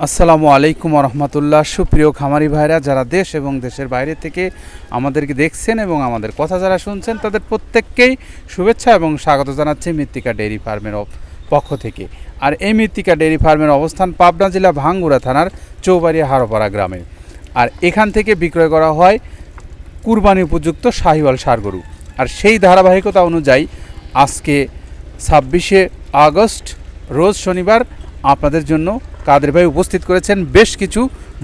আসসালামু আলাইকুম রহমতুল্লাহ। সুপ্রিয় খামারি ভাইরা যারা দেশ এবং দেশের বাইরে থেকে আমাদেরকে দেখছেন এবং আমাদের কথা যারা শুনছেন তাদের প্রত্যেককেই শুভেচ্ছা এবং স্বাগত জানাচ্ছি মৃত্তিকা ডেইরি ফার্মের পক্ষ থেকে। আর এই মৃত্তিকা ডেইরি ফার্মের অবস্থান পাবনা জেলা ভাঙ্গুড়া থানার চৌবাড়িয়া হারোপাড়া গ্রামে। আর এখান থেকে বিক্রয় করা হয় কুরবানি উপযুক্ত শাহিওয়াল ষাঁড় গরু। আর সেই ধারাবাহিকতা অনুযায়ী আজকে 26শে আগস্ট রোজ শনিবার আপনাদের জন্য কাদের ভাই উপস্থিত করেছেন বেশ কিছু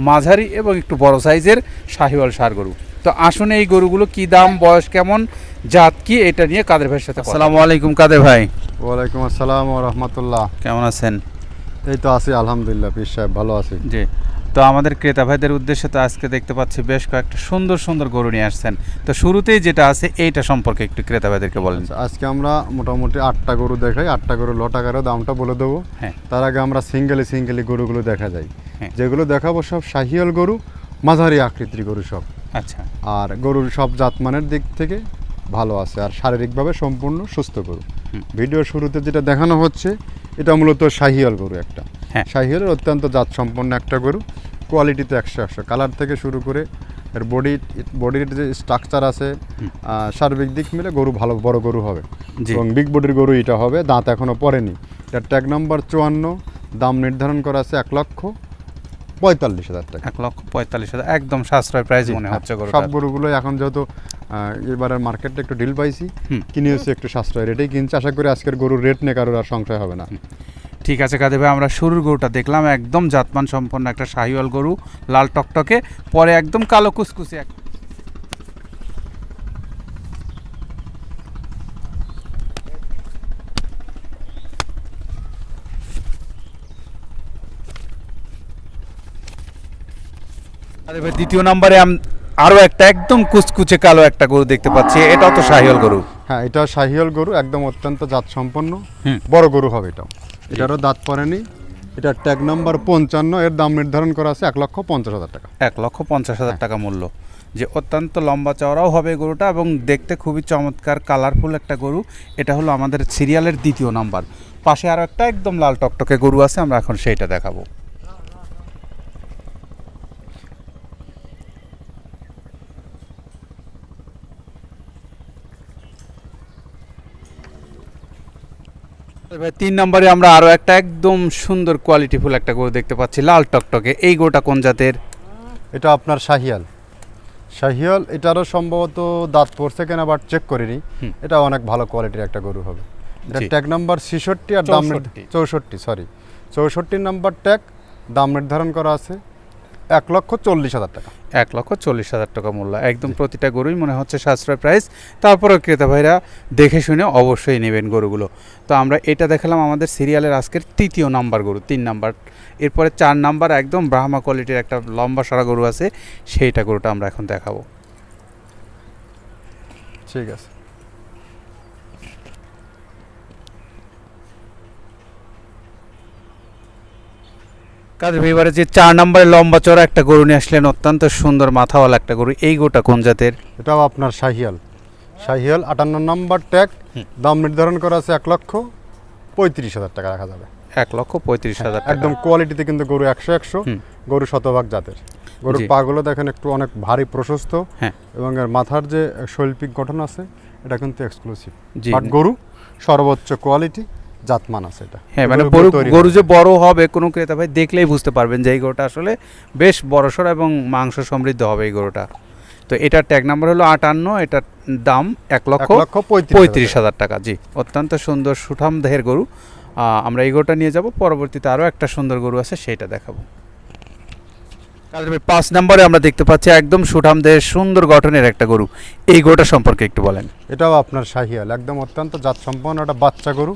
মাঝারি এবং একটু বড় সাইজের শাহিওয়াল ষাঁড় গরু। তো আসুন এই গরুগুলো কি দাম, বয়স কেমন, জাত কি, এটা নিয়ে কাদের ভাইয়ের সাথে। আসসালামু আলাইকুম কাদের ভাই। ওয়ালাইকুম আসসালাম ওয়া রাহমাতুল্লাহ। কেমন আছেন? এই তো আছি আলহামদুলিল্লাহ, পীর সাহেব ভালো আছি। জি, তো আমাদের ক্রেতা ভাইদের উদ্দেশ্যে তো আজকে দেখতে পাচ্ছি বেশ কয়েকটা সুন্দর সুন্দর গরু নিয়ে আসছেন। তো শুরুতেই যেটা আছে এইটা সম্পর্কে একটু ক্রেতা ভাইদেরকে বলেন। আজকে আমরা মোটামুটি 8টা গরু দেখাই, 8টা গরু লটাকারও দামটা বলে দেবো। হ্যাঁ, তার আগে আমরা সিঙ্গেলি গরুগুলো দেখা যায়। হ্যাঁ, যেগুলো দেখাবো সব শাহিয়াল গরু, মাঝারি আকৃতির গরু সব। আচ্ছা, আর গরুর সব জাতমানের দিক থেকে ভালো আছে আর শারীরিকভাবে সম্পূর্ণ সুস্থ গরু। ভিডিওর শুরুতে যেটা দেখানো হচ্ছে এটা মূলত শাহিয়াল গরু একটা। হ্যাঁ, শাহিয়ালের অত্যন্ত জাত সম্পন্ন একটা গরু, কোয়ালিটিতে 100 কালার থেকে শুরু করে এর বডির যে স্ট্রাকচার আছে, সার্বিক দিক মিলে গরু ভালো বড় গরু হবে এবং বিগ বডির গরু এটা হবে। দাঁত এখনও পড়েনি। এটার ট্যাগ নাম্বার 54, দাম নির্ধারণ করা আছে 1,45,000 টাকা। 1,45,000 একদম সাশ্রয় প্রাইস মনে হচ্ছে গরু। সব গরুগুলো এখন যেহেতু এবারের মার্কেটে একটু ডিল পাইছি, কিনে হচ্ছে একটু সাশ্রয় রেটেই কিনছে। আশা করি আজকের গরুর রেট নিয়ে কারোর আর সংশয় হবে না। ঠিক আছে কাদের ভাই, আমরা শুরুর গরুটা দেখলাম একদম জাতমান সম্পন্ন একটা শাহিওয়াল গরু, লাল টকটকে, পরে একদম কালো কুচকুচে দ্বিতীয় নম্বরে আরো একটা একদম কুচকুচে কালো একটা গরু দেখতে পাচ্ছি। এটাও তো শাহিওয়াল গরু। হ্যাঁ, এটা শাহিওয়াল গরু, একদম অত্যন্ত জাত সম্পন্ন বড় গরু হবে। এটারও দাঁত পড়েনি। এটার ট্যাগ নাম্বার 55, এর দাম নির্ধারণ করা আছে 1,50,000 টাকা। 1,50,000 টাকা মূল্য। যে অত্যন্ত লম্বা চওড়াও হবে গরুটা এবং দেখতে খুবই চমৎকার কালারফুল একটা গরু। এটা হলো আমাদের সিরিয়ালের দ্বিতীয় নাম্বার। পাশে আরও একটা একদম লাল টকটকে গরু আছে, আমরা এখন সেইটা দেখাবো। ভাই 3 নম্বরে আমরা আরও একটা একদম সুন্দর কোয়ালিটিফুল একটা গরু দেখতে পাচ্ছি, লাল টকটকে। এই গরুটা কোন জাতের? এটা আপনার শাহিয়াল। এটারও সম্ভবত দাঁত পড়ছে কিনা বাট চেক করিনি। এটা অনেক ভালো কোয়ালিটির একটা গরু হবে। এটা ট্যাগ নাম্বার 66 আর দাম 64 নাম্বার ট্যাগ, দাম নির্ধারণ করা আছে 1,40,000 টাকা। 1,40,000 টাকা মূল্য। একদম প্রতিটা গরুই মনে হচ্ছে সাশ্রয় প্রাইস। তারপরেও ক্রেতা ভাইরা দেখে শুনে অবশ্যই নেবেন গরুগুলো। তো আমরা এটা দেখালাম আমাদের সিরিয়ালের আজকের তৃতীয় নাম্বার গরু, 3 নাম্বার। এরপরে 4 নাম্বার একদম ব্রাহ্মা কোয়ালিটির একটা লম্বা সারা গরু আছে, সেইটা গরুটা আমরা এখন দেখাবো। ঠিক আছে। কাদের ভাই, এবারে যে 4 নম্বরে লম্বা চড়া একটা গরু নিয়ে আসলেন, অত্যন্ত সুন্দর মাথাওয়ালা একটা গরু। এই গরুটা কোন জাতের? এটাও আপনার শাহিয়াল। 58 নাম্বার ট্যাগ, দাম নির্ধারণ করা আছে 1,35,000 টাকা রাখা যাবে। 1,35,000 টাকা। একদম কোয়ালিটিতে কিন্তু গরু 100 গরু শতভাগ জাতের। গরুর পাগুলো দেখেন একটু অনেক ভারী প্রশস্ত এবং এর মাথার যে শৈল্পিক গঠন আছে এটা কিন্তু এক্সক্লুসিভ। বাট গরু সর্বোচ্চ কোয়ালিটি জাতমান আছে এটা। হ্যাঁ, মানে গরু যে বড় হবে কোনো ক্রেতা ভাই দেখলেই বুঝতে পারবেন যে এই গরুটা আসলে বেশ বড়সড় এবং মাংস সমৃদ্ধ হবে এই গরুটা। তো এটার ট্যাগ নাম্বার হলো 58, এটার দাম 1,35,000 টাকা। জি, অত্যন্ত সুন্দর সুঠাম দেহের গরু। আমরা এই গরুটা নিয়ে যাব, পরবর্তীতে আরও একটা সুন্দর গরু আছে সেইটা দেখাবো। 5 নম্বরে আমরা দেখতে পাচ্ছি একদম সুঠাম দেহের সুন্দর গঠনের একটা গরু। এই গরুটা সম্পর্কে একটু বলেন। এটাও আপনার শাহিয়াল, একদম অত্যন্ত জাত সম্পন্ন একটা বাচ্চা গরু,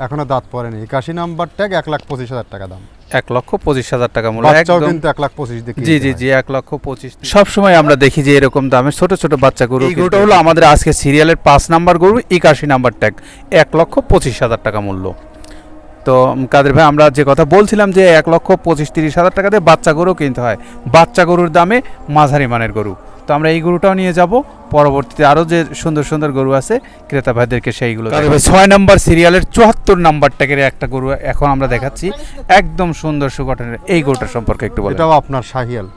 এখনো দাঁত পড়েনি। 81 নাম্বার ট্যাগ, 1,25,000 টাকা দাম। 1,25,000 টাকা মূল্য। বাচ্চাও কিন্তু 1,25,000 দেখি। জি 1,25,000। সবসময় আমরা দেখি যে এরকম দামের ছোট ছোট বাচ্চা গরু। এই গরুটা হলো আমাদের আজকে সিরিয়ালের 5 নাম্বার গরু, 81 নাম্বার ট্যাগ, 1,25,000 টাকা মূল্য। তো কাদের ভাই, আমরা যে কথা বলছিলাম যে 1,25,000-30,000 টাকা দিয়ে বাচ্চা গরু কিনতে হয়, বাচ্চা গরুর দামে মাঝারি মানের গরু। তো আমরা এই গরুটাও নিয়ে যাব, পরবর্তীতে আরও যে সুন্দর সুন্দর গরু আছে ক্রেতা ভাইদেরকে সেইগুলো 6 নম্বর সিরিয়ালের 74 নম্বর ট্যাগের একটা গরু এখন আমরা দেখাচ্ছি, একদম সুন্দর সুগঠনের। এই গরুটার সম্পর্কে একটু বলুন। এটাও আপনার শাহিয়াল,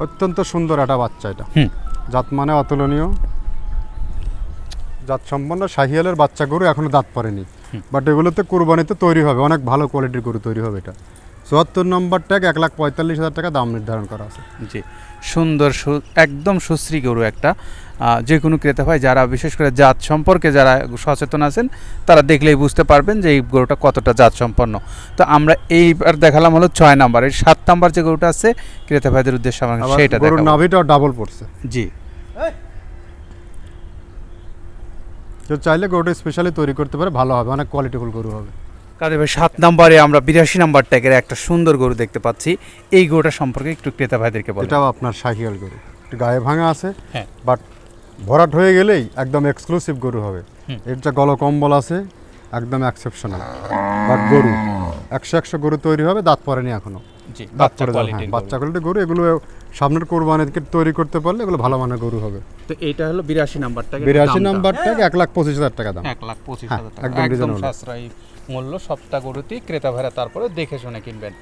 অত্যন্ত সুন্দর একটা বাচ্চা। এটা জাত মানে অতুলনীয়, জাত সম্পন্ন শাহিয়ালের বাচ্চা গরু, এখনো দাঁত পড়েনি, বাট এগুলোতে কুরবানিতে তৈরি হবে, অনেক ভালো কোয়ালিটির গরু তৈরি হবে। এটা 74 নম্বর ট্যাগ, 1,45,000 টাকা দাম নির্ধারণ করা আছে। জি, সুন্দর একদম সুশ্রী গরু একটা। যে কোনো ক্রেতা ভাই যারা বিশেষ করে জাত সম্পর্কে যারা সচেতন আছেন তারা দেখলেই বুঝতে পারবেন যে এই গরুটা কতটা জাত সম্পন্ন। তো আমরা এইবার দেখালাম হলো 6 নাম্বারের। 7 নাম্বার যে গরুটা আছে ক্রেতা ভাইদের উদ্দেশ্যে আমরা সেটা দেখাবো। গরুর নাভিটাও ডাবল পড়ছে। জি, কেউ চাইলে গরুটা স্পেশালি তৈরি করতে পারে, ভালো হবে, অনেক কোয়ালিটিফুল গরু হবে। কাদের ভাই 7 নম্বরে আমরা 82 নম্বর ট্যাগের একটা সুন্দর গরু দেখতে পাচ্ছি, এই গরুটা সম্পর্কে একটু ক্রেতা ভাইদেরকে বলুন। এটাও আপনার শাহিয়াল গরু, একটু গায়ে ভাঙা আছে, বাট ভরাট হয়ে গেলেই একদম এক্সক্লুসিভ গরু হবে। এর যে গলকম্বল আছে একদম এক্সেপশনাল, বাট গরু 100 গরু তৈরি হবে, দাঁত পড়েনি এখনো। জি, বাচ্চা কোয়ালিটির গরু, এগুলো সামনের কোরবানিকে তৈরি করতে পারলে এগুলো ভালো মানের গরু হবে। তো এইটা হলো 82 নাম্বার ট্যাগ। 82 নাম্বার ট্যাগ 1,25,000 টাকা দাম। 1,25,000 টাকা, একদম রিজনেবল সাশ্রয়ী মূল্য। সবটা গরুতেই ক্রেতা ভাইরা তারপরে দেখে শুনে কিনবেন।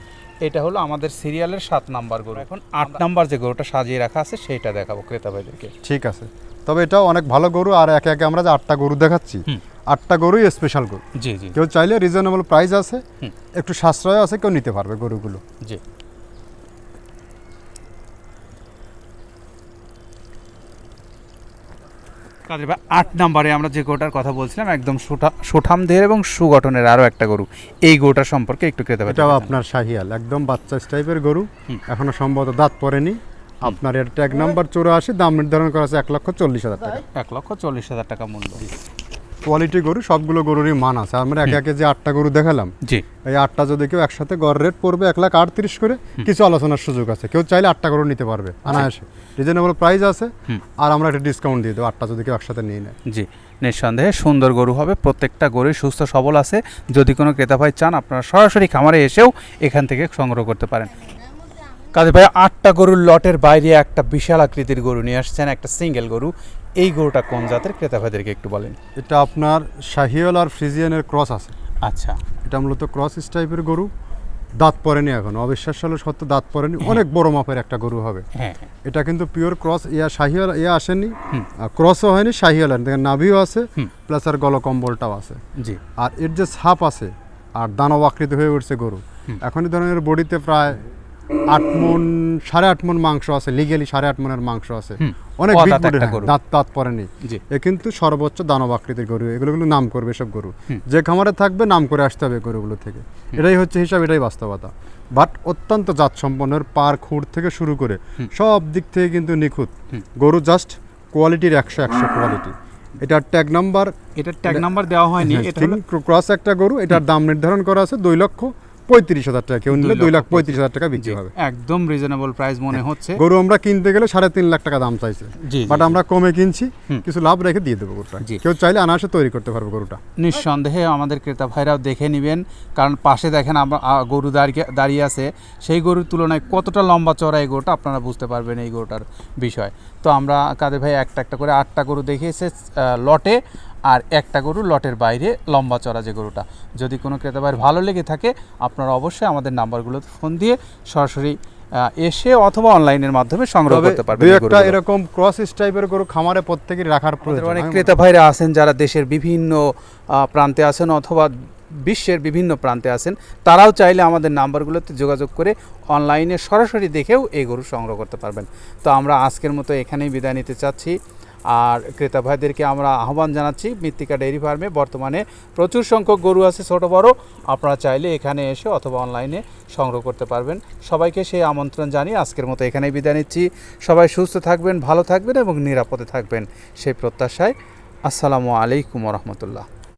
এটা হলো আমাদের সিরিয়ালের 7 নাম্বার গরু। এখন 8 নাম্বার যে গরুটা সাজিয়ে রাখা আছে সেটা দেখাবো ক্রেতা ভাইদেরকে। ঠিক আছে, তবে এটাও অনেক ভালো গরু। আর একে একে আমরা যে 8টা গরু দেখাচ্ছি, 8টা গরুই স্পেশাল গরু। জি জি, কেউ চাইলে রিজনেবল প্রাইস আছে, একটু সাশ্রয় আছে, কেউ নিতে পারবে গরুগুলো। জি, কাদের ভাই 8 নাম্বারে আমরা যে গরুটার কথা বলছিলাম, একদম সুঠাম দেহের এবং সুগঠনের আরও একটা গরু, এই গরুটার সম্পর্কে একটু ক্রেতা ভাই। এটাও আপনার শাহিয়াল, একদম বাচ্চা টাইপের গরু, এখনো সম্ভবত দাঁত পড়েনি। আপনার এর ট্যাগ নাম্বার 84, দাম নির্ধারণ করা আছে 1,40,000 টাকা। 1,40,000 টাকা মূল্য। কোয়ালিটি গরু, সবগুলো গরুরই মান আছে। আমরা একে একে যে 8টা গরু দেখালাম, জি, এই 8টা যদি কেউ একসাথে গড় রেট পড়বে 1,38,000 করে, কিছু আলোচনার সুযোগ আছে। কেউ চাইলে 8টা গরু নিতে পারবে অনায়াসে, রিজনেবল প্রাইস আছে। আর আমরা একটা ডিসকাউন্ট দিয়ে দেবো 8টা যদি কেউ একসাথে নিয়ে নেয়। জি, নিঃসন্দেহে সুন্দর গরু হবে, প্রত্যেকটা গরুই সুস্থ সবল আছে। যদি কোনো ক্রেতা ভাই চান আপনারা সরাসরি খামারে এসেও এখান থেকে সংগ্রহ করতে পারেন। কাদের ভাই 8টা গরুর লটের বাইরে একটা বিশাল আকৃতির গরু নিয়ে আসছেন, একটা সিঙ্গেল গরু। এই গরুটা কোন জাতের ক্রেতা ভাইদেরকে একটু বলেন। এটা আপনার শাহিয়াল আর ফ্রিজিয়ানের ক্রস আছে। আচ্ছা, এটা মূলত ক্রস টাইপের গরু, দাঁত পড়েনি এখন, অবিশ্বাস হলো সত্য, দাঁত পড়েনি, অনেক বড় মাপের একটা গরু হবে। এটা কিন্তু পিওর ক্রস, শাহিয়াল আসেনি, ক্রসও হয়নি, শাহিয়াল নাভিও আছে, প্লাস আর গলকম্বলটাও আছে। জি, আর এর যে ছাপ আছে আর দানব আকৃতি হয়ে উঠছে গরু, এখন এই ধরনের বডিতে প্রায় 8 মণ 8.5 মণ মাংস আছে, লিগেলি 8.5 মণের মাংস আছে, অনেক বিগ বডি, দাঁত পড়েনি। এ কিন্তু সর্বোচ্চ দানব আকৃতির গরু, এগুলো নাম করবে সব গরু, যে খামারে থাকবে নাম করে আসতে হবে গরুগুলো থেকে। এটাই হচ্ছে হিসাব, এটাই বাস্তবতা। বাট অত্যন্ত জাত সম্পন্নের, পার খুঁট থেকে শুরু করে সব দিক থেকে কিন্তু নিখুঁত গরু, জাস্ট কোয়ালিটির 100 কোয়ালিটি। এটার ট্যাগ নাম্বার দেওয়া হয়নি, এটা ক্রস একটা গরু। এটার দাম নির্ধারণ করা আছে 2,35,000 টাকা, কেউ নিলে 2,35,000 টাকা বিক্রি হবে। একদম রিজনেবল প্রাইস মনে হচ্ছে। গরু আমরা কিনতে গেলে 3.5 লাখ টাকা দাম চাইছে, বাট আমরা কমে কিনছি, কিছু লাভ রেখে দিয়ে দেবো গরুটা। কেউ চাইলে অনায়াসে তৈরি করতে পারবে গরুটা। নিঃসন্দেহে আমাদের ক্রেতা ভাইরাও দেখে নেবেন, কারণ পাশে দেখেন আমরা গরু দাঁড়িয়ে আছে, সেই গরুর তুলনায় কতটা লম্বা চড়া এই গরুটা, আপনারা বুঝতে পারবেন এই গরুটার বিষয়। তো আমরা কাদের ভাই একটা করে 8টা গরু দেখিয়েছে লটে, আর একটা গরু লটের বাইরে লম্বা চড়া যে গরুটা। যদি কোনো ক্রেতা ভাইয়ের ভালো লেগে থাকে আপনারা অবশ্যই আমাদের নাম্বারগুলোতে ফোন দিয়ে সরাসরি এসে অথবা অনলাইনের মাধ্যমে সংগ্রহ করতে পারবেন। একটা এরকম ক্রস টাইপের গরু খামারে প্রত্যেকেরই রাখার প্রয়োজন। অনেক ক্রেতা ভাইরা আছেন যারা দেশের বিভিন্ন প্রান্তে আছেন অথবা বিশ্বের বিভিন্ন প্রান্তে আছেন, তারাও চাইলে আমাদের নাম্বারগুলোতে যোগাযোগ করে অনলাইনে সরাসরি দেখেও এই গরু সংগ্রহ করতে পারবেন। তো আমরা আজকের মতো এখানেই বিদায় নিতে চাচ্ছি। আর ক্রেতা ভাইদেরকে আমরা আহ্বান জানাচ্ছি, মৃত্তিকা ডেইরি ফার্মে বর্তমানে প্রচুর সংখ্যক গরু আছে ছোট বড়, আপনারা চাইলে এখানে এসে অথবা অনলাইনে সংগ্রহ করতে পারবেন। সবাইকে সেই আমন্ত্রণ জানিয়ে আজকের মতো এখানেই বিদায় নিচ্ছি। সবাই সুস্থ থাকবেন, ভালো থাকবেন এবং নিরাপদে থাকবেন সেই প্রত্যাশায়। আসসালামু আলাইকুম ওয়া রাহমাতুল্লাহ।